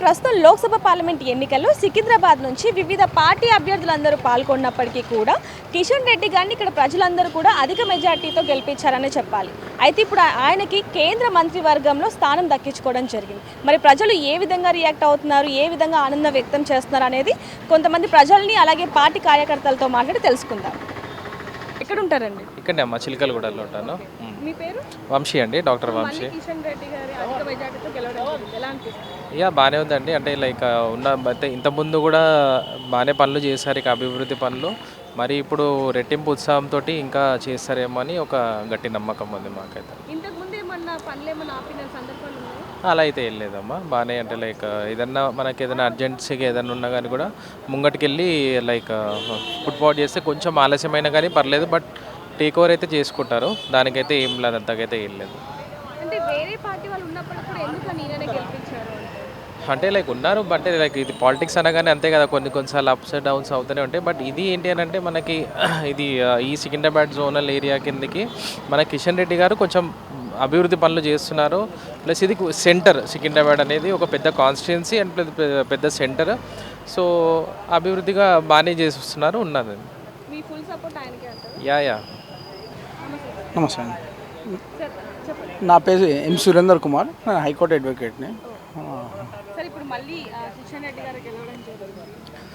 ప్రస్తుతం లోక్సభ పార్లమెంట్ ఎన్నికల్లో సికింద్రాబాద్ నుంచి వివిధ పార్టీ అభ్యర్థులందరూ పాల్గొన్నప్పటికీ కూడా కిషన్ రెడ్డి గారిని ఇక్కడ ప్రజలందరూ కూడా అధిక మెజార్టీతో గెలిపించారనే చెప్పాలి. అయితే ఇప్పుడు ఆయనకి కేంద్ర మంత్రివర్గంలో స్థానం దక్కించుకోవడం జరిగింది. మరి ప్రజలు ఏ విధంగా రియాక్ట్ అవుతున్నారు, ఏ విధంగా ఆనందం వ్యక్తం చేస్తున్నారు అనేది కొంతమంది ప్రజల్ని అలాగే పార్టీ కార్యకర్తలతో మాట్లాడి తెలుసుకుందాం. ఎక్కడ ఉంటారండి? ఇక్కడే అమ్మ చిలకలగూడలో ఉంటాను. మీ పేరు? వంశీ అండి, డాక్టర్ వంశీ. కిషన్ రెడ్డి గారి అధిక మెజార్టీతో గెలవడం ఎలా అనిపిస్తుంది? బాగానే ఉందండి. అంటే లైక్ అయితే ఇంతకుముందు కూడా బాగానే పనులు చేశారు, ఇక అభివృద్ధి పనులు. మరి ఇప్పుడు రెట్టింపు ఉత్సాహంతో ఇంకా చేస్తారేమో అని ఒక గట్టి నమ్మకం ఉంది మాకైతే. ఇంతకుముందు ఏమన్నా పనులు ఏమన్నా ఆపిన సందర్భాలు ఉన్నాయా? అలా అయితే ఏం లేదమ్మా, బాగానే. అంటే లైక్ ఏదన్నా మనకి ఏదైనా అర్జెన్సీగా ఏదైనా ఉన్నా కానీ కూడా ముంగటికి వెళ్ళి లైక్ ఫుట్బాల్ చేస్తే కొంచెం ఆలస్యమైనా కానీ పర్లేదు, బట్ టేక్ ఓవర్ అయితే చేసుకుంటారు. దానికైతే ఏం లేదు, అంతకైతే ఏం లేదు. అంటే వేరే పార్టీ వాళ్ళు ఉన్నప్పుడు కూడా ఎందుకు నేనే గెలిపించారు అంటే లైక్ ఉన్నారు, బట్ లైక్ ఇది పాలిటిక్స్ అనగానే అంతే కదా, కొన్నిసార్లు అప్స్ అండ్ డౌన్స్ అవుతూనే ఉంటాయి. బట్ ఇది ఏంటి అని అంటే మనకి ఇది ఈ సికింద్రాబాద్ జోనల్ ఏరియా కిందకి మన కిషన్ రెడ్డి గారు కొంచెం అభివృద్ధి పనులు చేస్తున్నారు. ప్లస్ ఇది సెంటర్, సికింద్రాబాద్ అనేది ఒక పెద్ద కాన్స్టిట్యున్సీ అండ్ పెద్ద సెంటర్. సో అభివృద్ధిగా బాగానే చేస్తున్నారు ఉన్నది. యా నమస్తే అండి, నా పేరు ఎం సురేందర్ కుమార్, నేను హైకోర్టు అడ్వకేట్ని. సార్, ఇప్పుడు మళ్ళీ కిషన్ రెడ్డి గారు గెలవడం జరిగింది,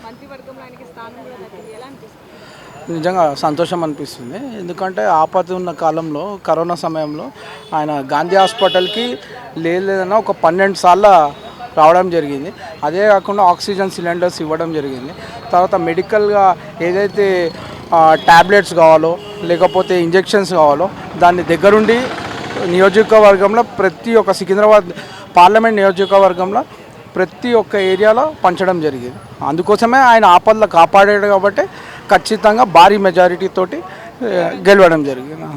మంత్రివర్గంలో ఆయనకి స్థానం కూడా దక్కింది, ఎలా అనిపిస్తుంది? నిజంగా సంతోషం అనిపిస్తుంది. ఎందుకంటే ఆపద ఉన్న కాలంలో, కరోనా సమయంలో ఆయన గాంధీ హాస్పిటల్కి లేదన్నా ఒక 12 సార్లు రావడం జరిగింది. అదే కాకుండా ఆక్సిజన్ సిలిండర్స్ ఇవ్వడం జరిగింది. తర్వాత మెడికల్గా ఏదైతే ట్యాబ్లెట్స్ కావాలో లేకపోతే ఇంజెక్షన్స్ కావాలో దాన్ని దగ్గరుండి నియోజకవర్గంలో ప్రతి ఒక్క సికింద్రాబాద్ పార్లమెంట్ నియోజకవర్గంలో ప్రతి ఒక్క ఏరియాలో పంచడం జరిగింది. అందుకోసమే ఆయన ఆపదలు కాపాడాడు కాబట్టి ఖచ్చితంగా భారీ మెజారిటీ తోటి గెలవడం జరిగింది.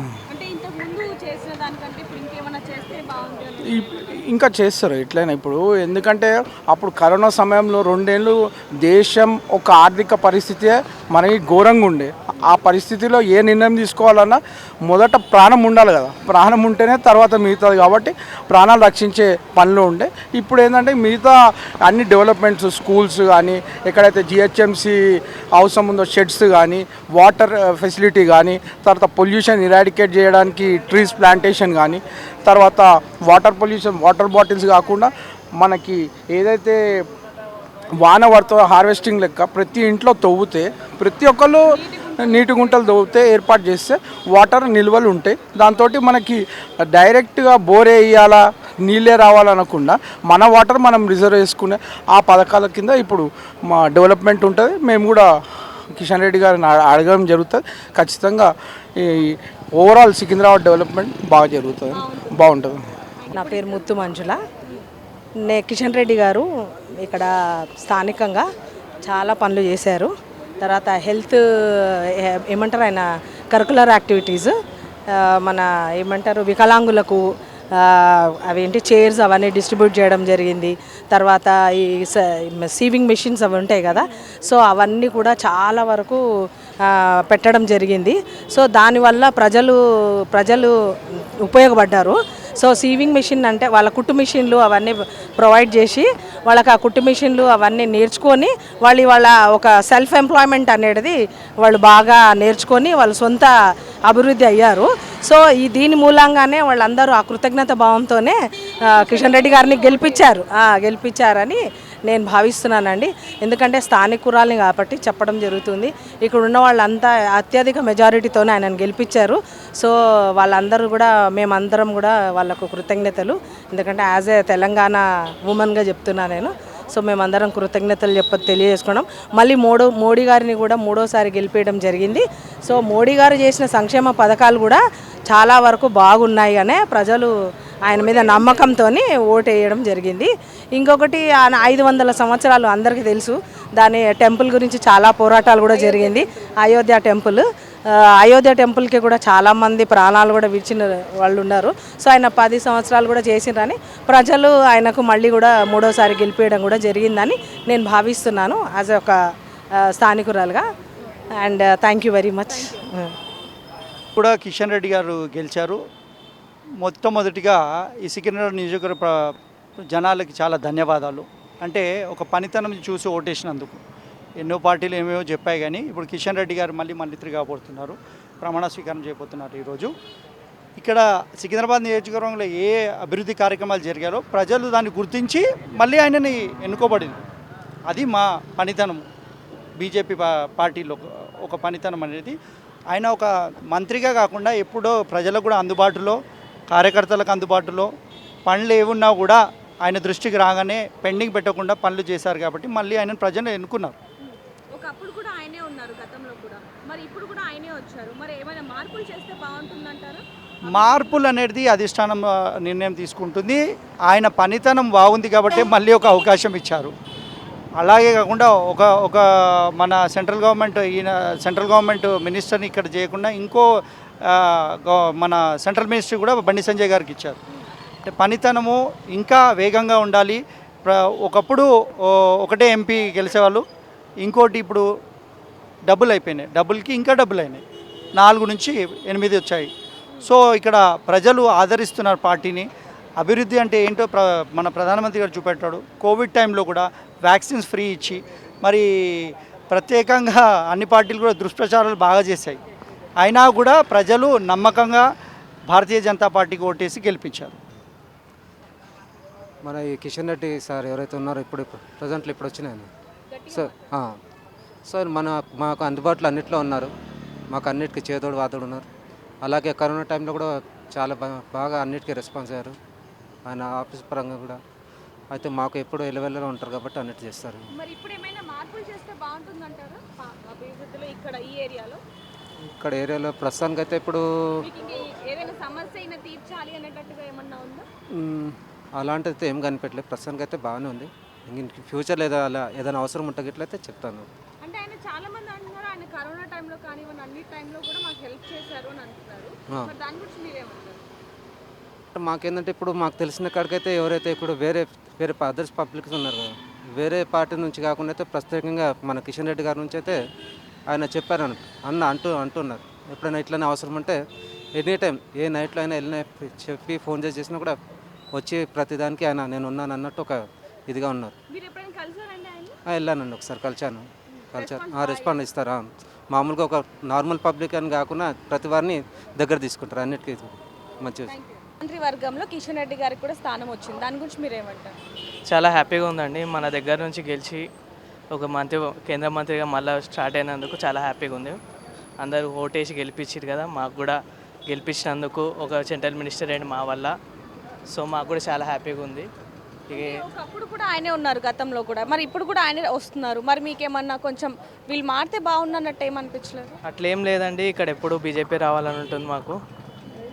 ఇంకా చేస్తారు ఎట్లయినా ఇప్పుడు, ఎందుకంటే అప్పుడు కరోనా సమయంలో 2 ఏళ్ళు దేశం ఒక ఆర్థిక పరిస్థితి మనకి ఘోరంగా ఉండే. ఆ పరిస్థితిలో ఏ నిర్ణయం తీసుకోవాలన్నా మొదట ప్రాణం ఉండాలి కదా, ప్రాణం ఉంటేనే తర్వాత మిగతాది. కాబట్టి ప్రాణాలు రక్షించే పనిలో ఉండే. ఇప్పుడు ఏంటంటే మిగతా అన్ని డెవలప్మెంట్స్, స్కూల్స్ కానీ, ఎక్కడైతే జిహెచ్ఎంసీ అవసరం ఉందో షెడ్స్ కానీ, వాటర్ ఫెసిలిటీ కానీ, తర్వాత పొల్యూషన్ ఇరాడికేట్ చేయడానికి ట్రీస్ ప్లాంటేషన్ కానీ, తర్వాత వాటర్ పొల్యూషన్, వాటర్ బాటిల్స్ కాకుండా మనకి ఏదైతే వాన పడుతుందో హార్వెస్టింగ్ లెక్క ప్రతి ఇంట్లో తవ్వుతే, ప్రతి ఒక్కళ్ళు నీటి గుంటలు తవ్వుతే ఏర్పాటు చేస్తే వాటర్ నిల్వలు ఉంటాయి. దాంతో మనకి డైరెక్ట్గా బోర్ వేయాలా, నీళ్ళే రావాలనకుండా మన వాటర్ మనం రిజర్వ్ చేసుకునే ఆ పథకాల కింద ఇప్పుడు మా డెవలప్మెంట్ ఉంటుంది. మేము కూడా కిషన్ రెడ్డి గారిని అడగడం జరుగుతుంది. ఖచ్చితంగా ఈ ఓవరాల్ సికింద్రాబాద్ డెవలప్మెంట్ బాగా జరుగుతుంది, బాగుంటుంది. నా పేరు ముత్తు మంజుల. కిషన్ రెడ్డి గారు ఇక్కడ స్థానికంగా చాలా పనులు చేశారు. తర్వాత హెల్త్ ఏమంటారు, ఆయన కరికులర్ యాక్టివిటీస్, మన ఏమంటారు వికలాంగులకు అవేంటి చైర్స్ అవన్నీ డిస్ట్రిబ్యూట్ చేయడం జరిగింది. తర్వాత ఈ సీవింగ్ మెషిన్స్ అవి ఉంటాయి కదా, సో అవన్నీ కూడా చాలా వరకు పెట్టడం జరిగింది. సో దానివల్ల ప్రజలు ఉపయోగపడ్డారు. సో సీవింగ్ మిషన్ అంటే వాళ్ళ కుట్టు మిషన్లు అవన్నీ ప్రొవైడ్ చేసి వాళ్ళకి ఆ కుట్టు మిషన్లు అవన్నీ నేర్చుకొని వాళ్ళ ఒక సెల్ఫ్ ఎంప్లాయ్మెంట్ అనేది వాళ్ళు బాగా నేర్చుకొని వాళ్ళు సొంత అభివృద్ధి అయ్యారు. సో దీని మూలంగానే వాళ్ళందరూ ఆ కృతజ్ఞత భావంతోనే కిషన్ రెడ్డి గారిని గెలిపించారని నేను భావిస్తున్నానండి. ఎందుకంటే స్థానికురాల్ని కాబట్టి చెప్పడం జరుగుతుంది. ఇక్కడ ఉన్న వాళ్ళంతా అత్యధిక మెజారిటీతోనే ఆయనను గెలిపించారు. సో వాళ్ళందరూ కూడా, మేమందరం కూడా వాళ్ళకు కృతజ్ఞతలు. ఎందుకంటే యాజ్ ఏ తెలంగాణ ఉమెన్గా చెప్తున్నా నేను. సో మేమందరం కృతజ్ఞతలు తెలియజేసుకున్నాం. మళ్ళీ మోడీ గారిని కూడా 3వ సారి గెలిపేయడం జరిగింది. సో మోడీ గారు చేసిన సంక్షేమ పథకాలు కూడా చాలా వరకు బాగున్నాయి అనే ప్రజలు ఆయన మీద నమ్మకంతో ఓటు వేయడం జరిగింది. ఇంకొకటి 500 సంవత్సరాలు అందరికీ తెలుసు. దాని టెంపుల్ గురించి చాలా పోరాటాలు కూడా జరిగింది. అయోధ్య టెంపుల్కి కూడా చాలామంది ప్రాణాలు కూడా విడిచిన వాళ్ళు ఉన్నారు. సో ఆయన 10 సంవత్సరాలు కూడా చేసిండ్రని ప్రజలు ఆయనకు మళ్ళీ కూడా 3వ సారి గెలిపేయడం కూడా జరిగిందని నేను భావిస్తున్నాను యాజ్ ఒక స్థానికురాలుగా. And thank you very much. కూడా కిషన్ రెడ్డి గారు గెలిచారు. మొట్టమొదటిగా ఈ సికింద్రాబాద్ నియోజకవర్గ జనాలకి చాలా ధన్యవాదాలు. అంటే ఒక పనితనం చూసి ఓటేసినందుకు. ఎన్నో పార్టీలు ఏమేమో చెప్పాయి కానీ ఇప్పుడు కిషన్ రెడ్డి గారు మళ్ళీ మంత్రి కాబోతున్నారు, ప్రమాణ స్వీకారం చేయబోతున్నారు ఈరోజు. ఇక్కడ సికింద్రాబాద్ నియోజకవర్గంలో ఏ అభివృద్ధి కార్యక్రమాలు జరిగారో ప్రజలు దాన్ని గుర్తించి మళ్ళీ ఆయనని ఎన్నుకోబడింది. అది మా పనితనం, బీజేపీ పార్టీలో ఒక పనితనం అనేది. ఆయన ఒక మంత్రిగా కాకుండా ఎప్పుడో ప్రజలకు కూడా అందుబాటులో, కార్యకర్తలకు అందుబాటులో, పనులు ఏమున్నా కూడా ఆయన దృష్టికి రాగానే పెండింగ్ పెట్టకుండా పనులు చేశారు కాబట్టి మళ్ళీ ఆయన ప్రజలు ఎన్నుకున్నారు. ఒకప్పుడు కూడా ఆయనే ఉన్నారు గతంలో కూడా, మరి ఇప్పుడు కూడా ఆయనే వచ్చారు, మరి ఏమైనా మార్పులు చేస్తే బాగుంటుందంటారా? మార్పులు అనేది అధిష్టానం నిర్ణయం తీసుకుంటుంది. ఆయన పనితనం బాగుంది కాబట్టి మళ్ళీ ఒక అవకాశం ఇచ్చారు. అలాగే కాకుండా ఒక మన సెంట్రల్ గవర్నమెంట్ మినిస్టర్ని ఇక్కడ చేయకుండా ఇంకో మన సెంట్రల్ మినిస్టర్ కూడా బండి సంజయ్ గారికి ఇచ్చారు. అంటే పనితనము ఇంకా వేగంగా ఉండాలి. ఒకప్పుడు ఒకటే ఎంపీ గెలిచేవాళ్ళు, ఇంకోటి ఇప్పుడు డబ్బులు అయిపోయినాయి, డబ్బులకి ఇంకా డబ్బులు అయినాయి, 4 నుంచి 8 వచ్చాయి. సో ఇక్కడ ప్రజలు ఆదరిస్తున్నారు పార్టీని. అభివృద్ధి అంటే ఏంటో మన ప్రధానమంత్రి గారు చూపెట్టాడు. కోవిడ్ టైంలో కూడా వ్యాక్సిన్స్ ఫ్రీ ఇచ్చి మరి ప్రత్యేకంగా అన్ని పార్టీలు కూడా దుష్ప్రచారాలు బాగా చేశాయి. అయినా కూడా ప్రజలు నమ్మకంగా భారతీయ జనతా పార్టీకి ఓటేసి గెలిపించారు. మన ఈ కిషన్ రెడ్డి సార్ ఎవరైతే ఉన్నారో ఇప్పుడు ప్రజెంట్లో ఇప్పుడు వచ్చినాయని సార్ మాకు అందుబాటులో అన్నిట్లో ఉన్నారు, మాకు అన్నిటికీ చేదోడు వాదోడు ఉన్నారు. అలాగే కరోనా టైంలో కూడా చాలా బాగా అన్నిటికీ రెస్పాన్స్ అయ్యారు ఆయన ఆఫీస్ పరంగా కూడా. అయితే మాకు ఎప్పుడు ఎలవెల్లో ఉంటారు కాబట్టి అన్నిటి చేస్తారు. మరి ఇప్పుడు ఏమైనా మార్పులు చేస్తే బాగుంటుందంటారా అభివృద్ధిలో ఇక్కడ ఈ ఏరియాలో? ఇక్కడ ఏరియాలో ప్రస్తుతానికి అయితే ఇప్పుడు ఏదైనా సమస్య అయినా తీర్చాలి అనేటట్టుగా ఏమన్నా ఉందా? అలాంటిది ఏం కనిపెట్టలేదు. ప్రస్తుతానికి అయితే బాగానే ఉంది. ఇంక ఫ్యూచర్లో అలా ఏదైనా అవసరం ఉంటే గిట్లయితే చెప్తాను. అంటే ఆయన చాలా మంది అంటున్నారు ఆయన కరోనా టైంలో కానివ్వండి అన్ని టైంలో కూడా మాకు హెల్ప్ చేశారు అని అంటున్నారు. మరి దాని గురించి మీరేమంటారు? మాకేంటంటే ఇప్పుడు మాకు తెలిసిన కాడికైతే ఎవరైతే ఇప్పుడు వేరే అదర్స్ పబ్లిక్స్ ఉన్నారు కదా, వేరే పార్టీ నుంచి కాకుండా అయితే ప్రత్యేకంగా మన కిషన్ రెడ్డి గారి నుంచి అయితే ఆయన చెప్పారు అంటున్నారు. ఎప్పుడైనా ఇట్లనే అవసరం ఉంటే ఎనీ టైం ఏ నైట్లో అయినా వెళ్ళినా చెప్పి ఫోన్ చేసినా కూడా వచ్చి ప్రతిదానికి ఆయన నేను ఉన్నాను అన్నట్టు ఒక ఇదిగా ఉన్నారు. వెళ్ళానండి, ఒకసారి కలిశాను. రెస్పాండ్ ఇస్తారా? మామూలుగా ఒక నార్మల్ పబ్లిక్ అని కాకుండా ప్రతి వారిని దగ్గర తీసుకుంటారు, అన్నిటికీ మంచిగా. మంత్రివర్గంలో కిషన్ రెడ్డి గారికి కూడా స్థానం వచ్చింది, దాని గురించి మీరు ఏమంటారు? చాలా హ్యాపీగా ఉందండి. మన దగ్గర నుంచి గెలిచి ఒక కేంద్ర మంత్రిగా మళ్ళీ స్టార్ట్ అయినందుకు చాలా హ్యాపీగా ఉంది. అందరూ ఓటేసి గెలిపించారు కదా, మాకు కూడా గెలిపించినందుకు ఒక సెంట్రల్ మినిస్టర్ అండి మా వల్ల. సో మాకు కూడా చాలా హ్యాపీగా ఉంది. ఒకప్పుడు కూడా ఆయనే ఉన్నారు గతంలో కూడా, మరి ఇప్పుడు కూడా ఆయనే వస్తున్నారు. మరి మీకేమన్నా కొంచెం వీళ్ళు మారితే బాగున్నట్టు ఏమనిపించలేదు? అట్లేం లేదండి, ఇక్కడ ఎప్పుడు బీజేపీ రావాలని ఉంటుంది మాకు.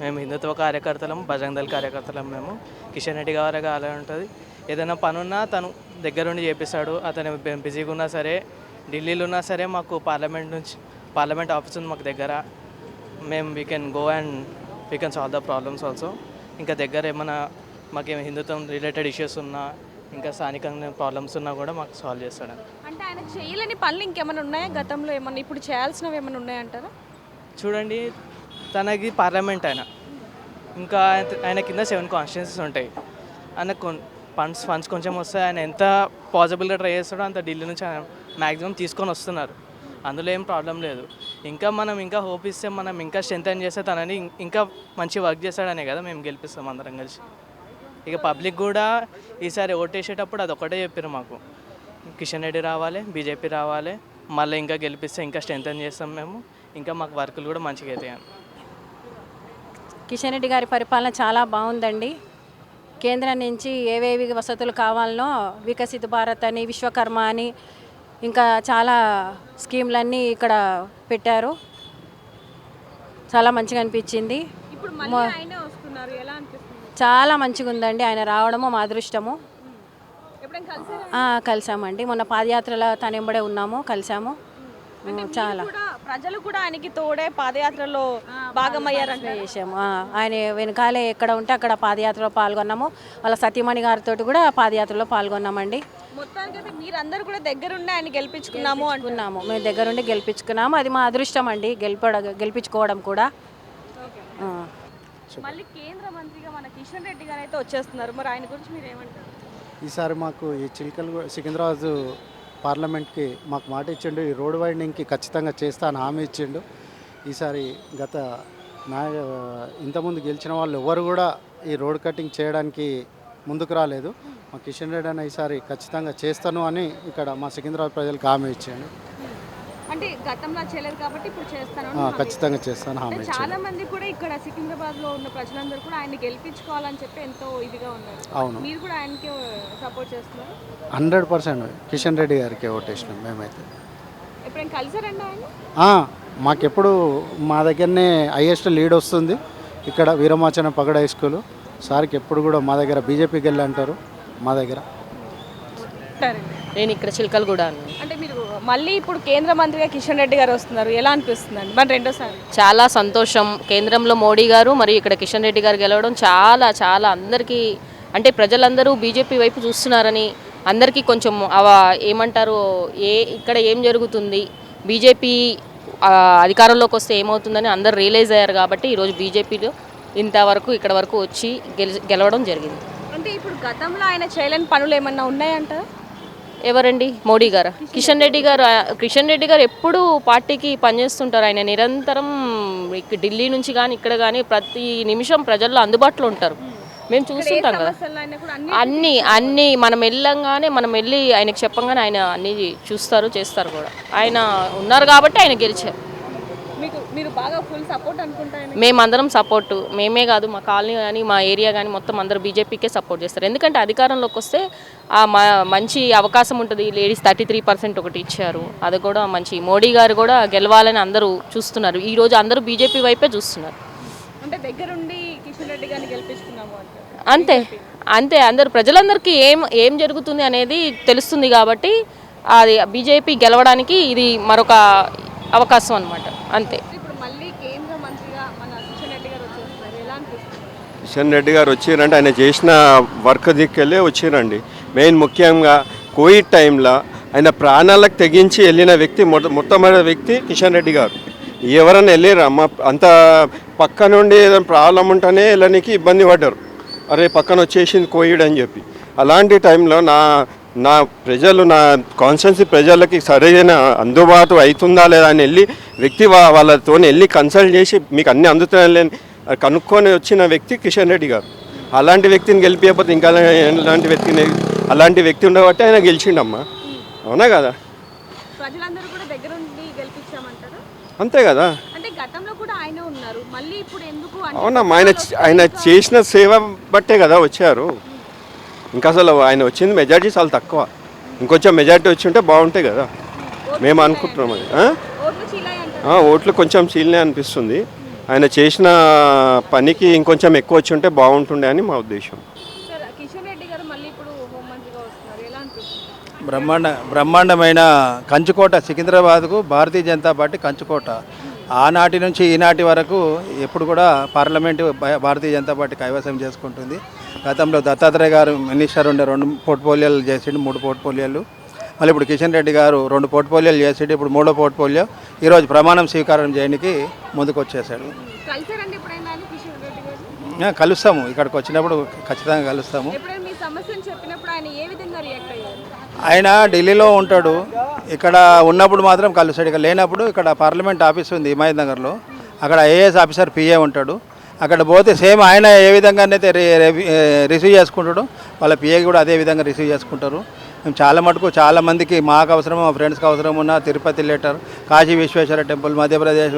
మేము హిందుత్వ కార్యకర్తలం, బజరంగ్ దళ్ కార్యకర్తలం. మేము కిషన్ రెడ్డి గారే కావాలని ఉంటుంది. ఏదైనా పనున్నా తను దగ్గరుండి చేపిస్తాడు. అతను బిజీగా ఉన్నా సరే, ఢిల్లీలో ఉన్నా సరే, మాకు పార్లమెంట్ ఆఫీస్ ఉంది మాకు దగ్గర. మేము we can go and we can solve the problems also. ఇంకా దగ్గర ఏమైనా మాకేమైనా హిందుత్వం రిలేటెడ్ ఇష్యూస్ ఉన్నా, ఇంకా స్థానికంగా ప్రాబ్లమ్స్ ఉన్నా కూడా మాకు సాల్వ్ చేస్తాడు. అంటే ఆయన చేయలేని పనులు ఇంకేమైనా ఉన్నాయా గతంలో? ఏమన్నా ఇప్పుడు చేయాల్సినవి ఏమైనా ఉన్నాయంటారా? చూడండి, తనకి పార్లమెంట్ ఇంకా ఆయన కింద 7 కాన్స్టిట్యున్సీస్ ఉంటాయి. ఆయన ఫండ్స్ కొంచెం వస్తాయి. ఆయన ఎంత పాసిబుల్గా ట్రై చేస్తాడో అంత ఢిల్లీ నుంచి ఆయన మ్యాక్సిమం తీసుకొని వస్తున్నారు. అందులో ఏం ప్రాబ్లం లేదు. మనం ఇంకా హోప్ ఇస్తే, మనం ఇంకా స్ట్రెంథెన్ చేస్తే తనని ఇంకా మంచి వర్క్ చేస్తాడనే కదా మేము గెలిపిస్తాం అందరం కలిసి. ఇక పబ్లిక్ కూడా ఈసారి ఓటేసేటప్పుడు అదొకటే చెప్పారు మాకు, కిషన్ రెడ్డి రావాలి, బీజేపీ రావాలి, మళ్ళీ ఇంకా గెలిపిస్తే ఇంకా స్ట్రెంథెన్ చేస్తాం మేము, ఇంకా మాకు వర్కులు కూడా మంచిగా అవుతాయి. కిషన్ రెడ్డి గారి పరిపాలన చాలా బాగుందండి. కేంద్రం నుంచి ఏవేవి వసతులు కావాలనో వికసిత్ భారత్ అని, విశ్వకర్మ అని, ఇంకా చాలా స్కీమ్లన్నీ ఇక్కడ పెట్టారు. చాలా మంచిగా అనిపించింది. చాలా మంచిగా ఉందండి. ఆయన రావడము మా అదృష్టము. కలిసామండి, మొన్న పాదయాత్రలో తన వెంబడే ఉన్నాము, కలిసాము. చాలా ప్రజలు కూడా ఆయనకి తోడే పాదయాత్రలో భాగమయ్యారంటే చేసాము. ఆయన వెనకాలే ఎక్కడ ఉంటే అక్కడ పాదయాత్రలో పాల్గొన్నాము. వాళ్ళ సతీమణి గారితో కూడా పాదయాత్రలో పాల్గొన్నామండి. మొత్తానికి మీరందరూ కూడా దగ్గరుండి ఆయన గెలిపించుకున్నాము. మేము దగ్గరుండి గెలిపించుకున్నాము. అది మా అదృష్టం అండి, గెలిపించుకోవడం కూడా. మళ్ళీ కేంద్ర మంత్రిగా మన కిషన్ రెడ్డి గారు అయితే వచ్చేస్తున్నారు, మరి ఆయన గురించి మీరు ఏమంటారు? ఈసారి మాకు ఈ సికింద్రాబాద్ పార్లమెంట్కి మాకు మాట ఇచ్చిండు, ఈ రోడ్ వైండింగ్కి ఖచ్చితంగా చేస్తా అని హామీ ఇచ్చిండు. ఈసారి గత ఇంతకుముందు గెలిచిన వాళ్ళు ఎవరు కూడా ఈ రోడ్ కటింగ్ చేయడానికి ముందుకు రాలేదు. మా కిషన్ రెడ్డి అన్న ఈసారి ఖచ్చితంగా చేస్తాను అని ఇక్కడ మా సికింద్రాబాద్ ప్రజలకు హామీ ఇచ్చాడు. అంటే గతంలో చేయలేదు కాబట్టి ఇప్పుడు చేస్తాను ఖచ్చితంగా చేస్తాను హామీ ఇచ్చాడు. చాలా మంది కూడా ఇక్కడ సికింద్రాబాద్ లో ఉన్న ప్రజలందరూ కూడా ఆయన గెలిపించుకోవాలని చెప్పి ఎంతో ఇదిగా ఉన్నారు. అవును, మీరు కూడా ఆయనకి సపోర్ట్ చేస్తున్నారు? 100% కిషన్ రెడ్డి గారికి ఓటేసినాం మేమైతే. ఎప్పుడైనా కలిసారండి ఆయన? మాకెప్పుడు మా దగ్గరనే హైయెస్ట్ లీడ్ వస్తుంది ఇక్కడ వీరమాచన పగడ హై స్కూలు. సార్కి ఎప్పుడు కూడా మా దగ్గర బీజేపీకి వెళ్ళి అంటారు మా దగ్గర. నేను ఇక్కడ చిలకలగూడ. అంటే మీరు మళ్ళీ ఇప్పుడు కేంద్ర మంత్రిగా కిషన్ రెడ్డి గారు వస్తున్నారు, ఎలా అనిపిస్తుందండి మరి రెండోసారి? చాలా సంతోషం. కేంద్రంలో మోడీ గారు మరియు ఇక్కడ కిషన్ రెడ్డి గారు గెలవడం చాలా చాలా అందరికీ, అంటే ప్రజలందరూ బీజేపీ వైపు చూస్తున్నారని అందరికీ కొంచెం ఏమంటారు, ఇక్కడ ఏం జరుగుతుంది, బీజేపీ అధికారంలోకి వస్తే ఏమవుతుందని అందరు రియలైజ్ అయ్యారు. కాబట్టి ఈరోజు బీజేపీలో ఇంతవరకు ఇక్కడ వరకు వచ్చి గెలవడం జరిగింది. అంటే ఇప్పుడు గతంలో ఆయన చేయలేని పనులు ఏమన్నా ఉన్నాయంటారా? ఎవరండి? మోడీ గారు. కిషన్ రెడ్డి గారు ఎప్పుడూ పార్టీకి పనిచేస్తుంటారు. ఆయన నిరంతరం ఢిల్లీ నుంచి కానీ ఇక్కడ కానీ ప్రతి నిమిషం ప్రజల్లో అందుబాటులో ఉంటారు. మేము చూస్తుంటాం కదా, అన్నీ మనం వెళ్ళి ఆయనకు చెప్పంగానే ఆయన అన్నీ చూస్తారు, చేస్తారు కూడా. ఆయన ఉన్నారు కాబట్టి ఆయన గెలిచారు. మీరు బాగా ఫుల్ సపోర్ట్ అనుకుంటారు? మేమందరం సపోర్టు, మేమే కాదు మా కాలనీ కానీ మా ఏరియా కానీ మొత్తం అందరూ బీజేపీకే సపోర్ట్ చేస్తారు. ఎందుకంటే అధికారంలోకి వస్తే మంచి అవకాశం ఉంటుంది. లేడీస్ 33% ఒకటి ఇచ్చారు, అది కూడా మంచి. మోడీ గారు కూడా గెలవాలని అందరూ చూస్తున్నారు. ఈరోజు అందరూ బీజేపీ వైపే చూస్తున్నారు. అంటే దగ్గరుండి కిషన్ రెడ్డి గారిని గెలిపించుకున్నాము అంతే అందరు ప్రజలందరికీ ఏం జరుగుతుంది అనేది తెలుస్తుంది. కాబట్టి అది బీజేపీ గెలవడానికి ఇది మరొక అవకాశం అన్నమాట. అంతే. ఇప్పుడు మళ్ళీ కేంద్ర మంత్రిగా మన కిషన్ రెడ్డి గారు వచ్చేస్తున్నారు, ఎలా అనిపిస్తుంది? కిషన్ రెడ్డి గారు వచ్చారంటే ఆయన చేసిన వర్క్ దిక్కెళ్ళే వచ్చారండి. మెయిన్ ముఖ్యంగా కోవిడ్ టైంలో ఆయన ప్రాణాలకు తెగించి వెళ్ళిన వ్యక్తి మొట్టమొదటి వ్యక్తి కిషన్ రెడ్డి గారు. ఎవరైనా వెళ్ళారమ్మా, అంత పక్క నుండి ఏదైనా ప్రాబ్లం ఉంటేనే వెళ్ళడానికి ఇబ్బంది పడ్డారు. అరే పక్కన వచ్చేసింది కోవిడ్ అని చెప్పి. అలాంటి టైంలో నా ప్రజలు, నా కాన్స్టిట్యున్సీ ప్రజలకి సరైన అందుబాటు అవుతుందా లేదా అని వెళ్ళి వ్యక్తి వాళ్ళతో వెళ్ళి కన్సల్ట్ చేసి మీకు అన్నీ అందుతున్నాయని కనుక్కొని వచ్చిన వ్యక్తి కిషన్ రెడ్డి గారు. అలాంటి వ్యక్తిని గెలిపియకపోతే ఇంకా అలాంటి వ్యక్తి ఉండబట్టి ఆయన గెలిచిండమ్మా. అవునా కదా? ప్రజలందరూ కూడా దగ్గరుండి గెలిపించామంటారు. అంతే కదా? అంటే గతంలో కూడా ఆయన ఉన్నారు, మళ్ళీ ఇప్పుడు ఎందుకు? అవునమ్మా, ఆయన చేసిన సేవ బట్టే కదా వచ్చారు. ఇంకా అసలు ఆయన వచ్చింది మెజార్టీ చాలా తక్కువ. ఇంకొంచెం మెజార్టీ వచ్చి ఉంటే బాగుంటాయి కదా మేము అనుకుంటున్నాం. అది ఓట్లు కొంచెం చీలనే అనిపిస్తుంది. ఆయన చేసిన పనికి ఇంకొంచెం ఎక్కువ వచ్చి ఉంటే బాగుంటుండే అని మా ఉద్దేశం. బ్రహ్మాండమైన కంచుకోట సికింద్రాబాద్కు భారతీయ జనతా పార్టీ కంచుకోట. ఆనాటి నుంచి ఈనాటి వరకు ఎప్పుడు కూడా పార్లమెంటు భారతీయ జనతా పార్టీ కైవసం చేసుకుంటుంది. గతంలో దత్తాత్రేయ గారు మినిస్టర్ ఉండే 2 పోర్ట్ఫోలియోలు చేసిండు, 3 పోర్ట్ఫోలియోలు. మళ్ళీ ఇప్పుడు కిషన్ రెడ్డి గారు 2 పోర్ట్ఫోలియోలు చేసిండు, ఇప్పుడు 3వ పోర్ట్ఫోలియో ఈరోజు ప్రమాణం స్వీకారం చేయడానికి ముందుకు వచ్చేసాడు. కలుస్తాము, ఇక్కడికి వచ్చినప్పుడు ఖచ్చితంగా కలుస్తాము. ఆయన ఢిల్లీలో ఉంటాడు, ఇక్కడ ఉన్నప్పుడు మాత్రం కలుస్తాడు. ఇక్కడ లేనప్పుడు ఇక్కడ పార్లమెంట్ ఆఫీస్ ఉంది హిమాయత్ నగర్లో, అక్కడ ఐఏఎస్ ఆఫీసర్ పిఏ ఉంటాడు. అక్కడ పోతే సేమ్ ఆయన ఏ విధంగానైతే రిసీవ్ చేసుకుంటాడో వాళ్ళ పిఏకి కూడా అదే విధంగా రిసీవ్ చేసుకుంటారు. మేము చాలా మటుకు చాలా మందికి మాకు అవసరం, మా ఫ్రెండ్స్కి అవసరం ఉన్న తిరుపతి లెటర్, కాశీ విశ్వేశ్వర టెంపుల్, మధ్యప్రదేశ్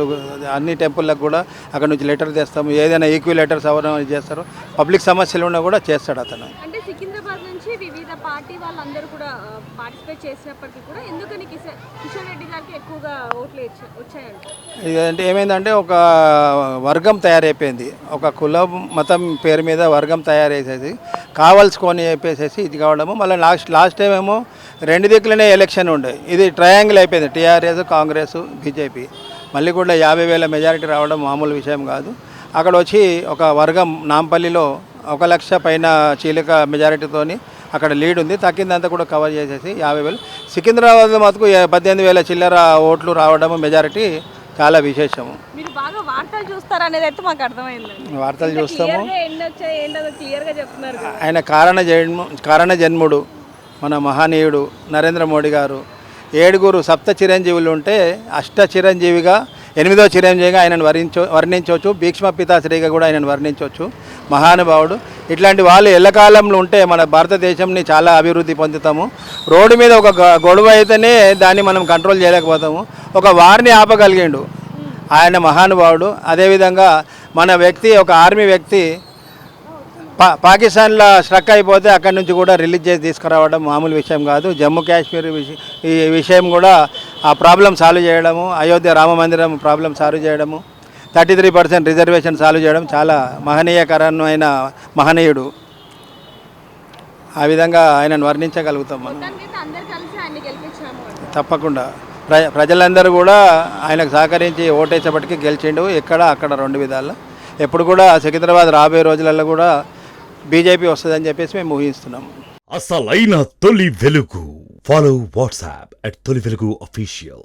అన్ని టెంపుల్లకు కూడా అక్కడ నుంచి లెటర్ తెస్తాము. ఏదైనా ఈక్వీ లెటర్స్ అవన్నీ చేస్తారు. పబ్లిక్ సమస్యలు ఉన్నా కూడా చేస్తాడు అతను. అంటే సికింద్రాబాద్ నుంచి వివిధ పార్టీ వాళ్ళందరూ కూడా పార్టిసిపేట్ చేసినప్పటికీ కూడా ఎందుకని కిషన్ రెడ్డి గారికి ఎక్కువగా ఓట్లు వచ్చాయంట? ఇదంటే ఏమైందంటే ఒక వర్గం తయారైపోయింది, ఒక కులం మతం పేరు మీద వర్గం తయారైసేసి కావాల్సుకొని చెప్పేసేసి ఇది కావడము. మళ్ళీ లాస్ట్ టైం ఏమో 2 దిక్కులనే ఎలక్షన్ ఉండే, ఇది ట్రయాంగిల్ అయిపోయింది, టీఆర్ఎస్ కాంగ్రెస్ బీజేపీ. మళ్ళీ కూడా 50,000 మెజారిటీ రావడం మామూలు విషయం కాదు. అక్కడ వచ్చి ఒక వర్గం నాంపల్లిలో 1 లక్ష పైన చీలిక మెజారిటీతోని అక్కడ లీడ్ ఉంది. తగ్గిందంతా కూడా కవర్ చేసేసి 50,000. సికింద్రాబాద్లో మటుకు 18,000 చిల్లర ఓట్లు రావడం మెజారిటీ చాలా విశేషము. మీరు బాగా వార్తలు చూస్తారనేది అయితే మాకు అర్థమైంది. వార్తలు చూస్తాము. ఏంటో క్లియర్గా చెప్తున్నారు. ఆయన కారణ జన్ముడు మన మహనీయుడు నరేంద్ర మోడీ గారు 7 సప్త చిరంజీవులు ఉంటే అష్ట చిరంజీవిగా 8వ చిరంజీవిగా ఆయనను వర్ణించవచ్చు. భీష్మ పితాశ్రీగా కూడా ఆయనను వర్ణించవచ్చు. మహానుభావుడు. ఇట్లాంటి వాళ్ళు ఎల్లకాలంలో ఉంటే మన భారతదేశంని చాలా అభివృద్ధి పొందుతాము. రోడ్డు మీద ఒక గొడవ అయితేనే దాన్ని మనం కంట్రోల్ చేయలేకపోతాము. ఒక వారిని ఆపగలిగిండు ఆయన మహానుభావుడు. అదేవిధంగా మన వ్యక్తి ఒక ఆర్మీ వ్యక్తి పాకిస్తాన్లో స్ట్రక్ అయిపోతే అక్కడి నుంచి కూడా రిలీజ్ చేసి తీసుకురావడం మామూలు విషయం కాదు. జమ్మూ కాశ్మీర్ ఈ విషయం కూడా ఆ ప్రాబ్లం సాల్వ్ చేయడము, అయోధ్య రామ మందిరం ప్రాబ్లం సాల్వ్ చేయడము, 33% రిజర్వేషన్ సాల్వ్ చేయడం చాలా మహనీయకరమైన మహనీయుడు. ఆ విధంగా ఆయనను వర్ణించగలుగుతాం మనం. తప్పకుండా ప్రజలందరూ కూడా ఆయనకు సహకరించి ఓటేసేపటికి గెలిచిండు. అక్కడ 2 విధాలు. ఎప్పుడు కూడా సికింద్రాబాద్ రాబోయే రోజులలో కూడా బీజేపీ వస్తుందని చెప్పేసి మేము ఊహిస్తున్నాం. అసలైన తొలి వెలుగు. ఫాలో వాట్సాప్ @తొలి వెలుగు అఫీషియల్.